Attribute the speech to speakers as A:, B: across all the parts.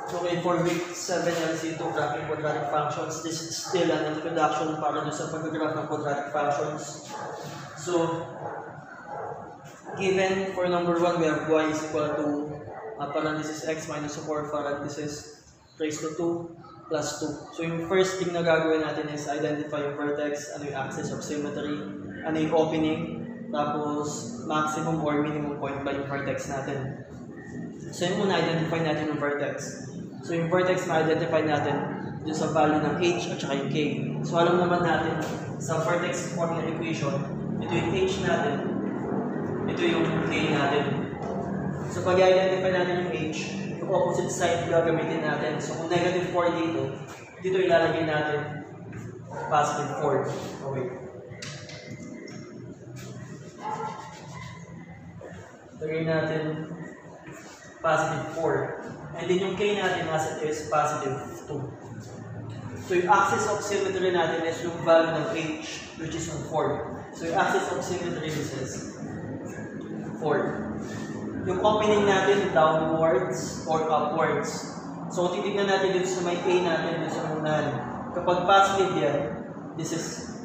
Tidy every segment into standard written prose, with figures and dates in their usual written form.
A: Okay, for week 7 LC2 graphing quadratic functions, this is still an introduction para doon sa pag-graph ng quadratic functions. So, given for number 1, we have y is equal to parenthesis x minus 4 parenthesis raised to 2 plus 2. So, yung first thing na gagawin natin is identify yung vertex, ano yung axis of symmetry, ano yung opening, tapos maximum or minimum point ba yung vertex natin. So, yung muna identify natin yung vertex. So, yung vertex ma-identify natin dun sa value ng h at saka yung k. So, alam naman natin sa vertex formula equation, ito yung h natin, ito yung k natin. So, pag i-identify natin yung h, yung opposite side gagamitin natin. So, kung negative 4 dito ilalagay natin positive 4. Okay. Lagay natin positive 4. And then yung k natin as it is positive 2. So yung axis of symmetry natin is yung value ng h, which is yung 4. So yung axis of symmetry is 4. Yung opening natin downwards or upwards. So titignan natin dito sa may a natin, dito sa unahan. Kapag positive yan, this is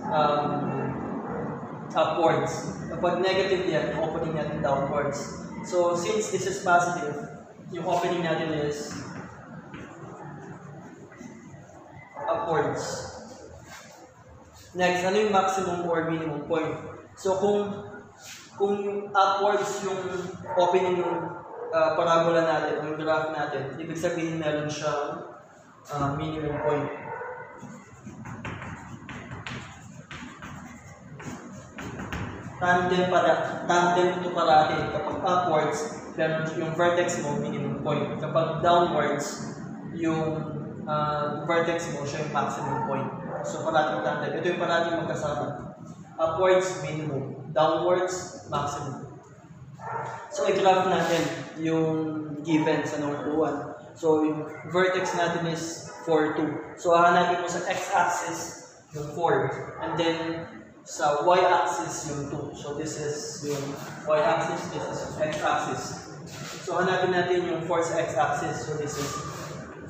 A: upwards. Kapag negative yan, yung opening natin downwards. So since this is positive, yung opening natin is upwards. Next, ano yung maximum or minimum point? So, kung yung upwards yung opening ng parabola natin, yung graph natin, ibig sabihin meron siyang minimum point. Tandem ito parati. Kapag upwards, meron yung vertex mo, minimum point. Kapag downwards, yung vertex mo, siya yung maximum point. So, parating tandem. Ito yung parating magkasama. Upwards, minimum. Downwards, maximum. So, i-graph natin yung given sa number 1. So, yung vertex natin is 4, 2. So, hahanapin mo sa x-axis yung 4. And then, sa y-axis yung 2. So, this is yung y-axis, this is x-axis. So, hanapin natin yung 4 sa x-axis. So, this is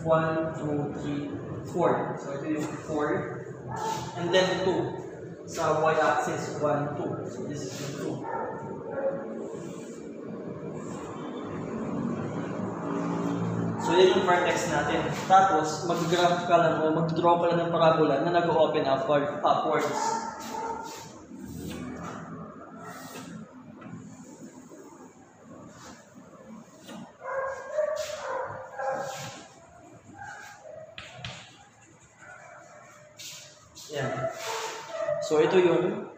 A: 1, 2, 3, 4. So, ito yung 4. And then 2. Sa y-axis, 1, 2. So, this is yung 2. So, yan yung vertex natin. Tapos, mag-graph ka lang o mag-draw ka lang ng parabola na nag-open upwards. Yan. So, ito yung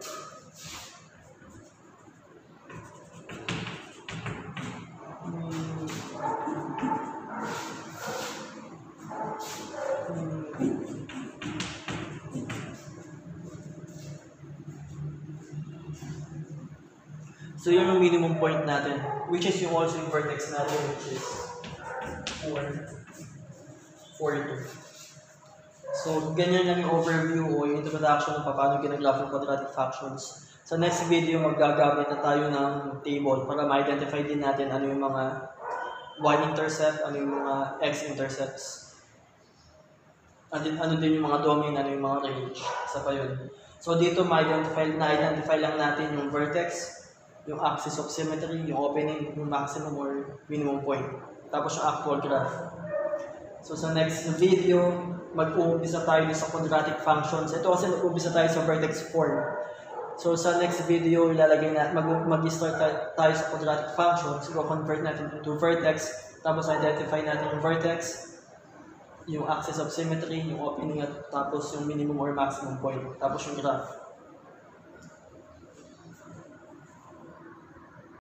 A: so, yun yung minimum point natin, which is yung also yung vertex natin, which is 4, 4, 2. So, ganyan lang yung overview o yung introduction ng paano ginagraph ng quadratic functions. Sa next video, magagamit na tayo ng table para ma-identify din natin ano yung mga y-intercept, ano yung mga x-intercepts. Ano din yung mga domain, ano yung mga range. Isa pa yun. So, dito na-identify lang natin yung vertex, yung axis of symmetry, yung opening, yung maximum or minimum point. Tapos yung actual graph. So, sa next video, mag-uumpisa tayo sa quadratic functions. Ito kasi mag-uumpisa tayo sa vertex form. So, sa next video, mag-start tayo sa quadratic functions. I-convert natin into vertex. Tapos, identify natin yung vertex, yung axis of symmetry, yung opening, at tapos yung minimum or maximum point. Tapos yung graph.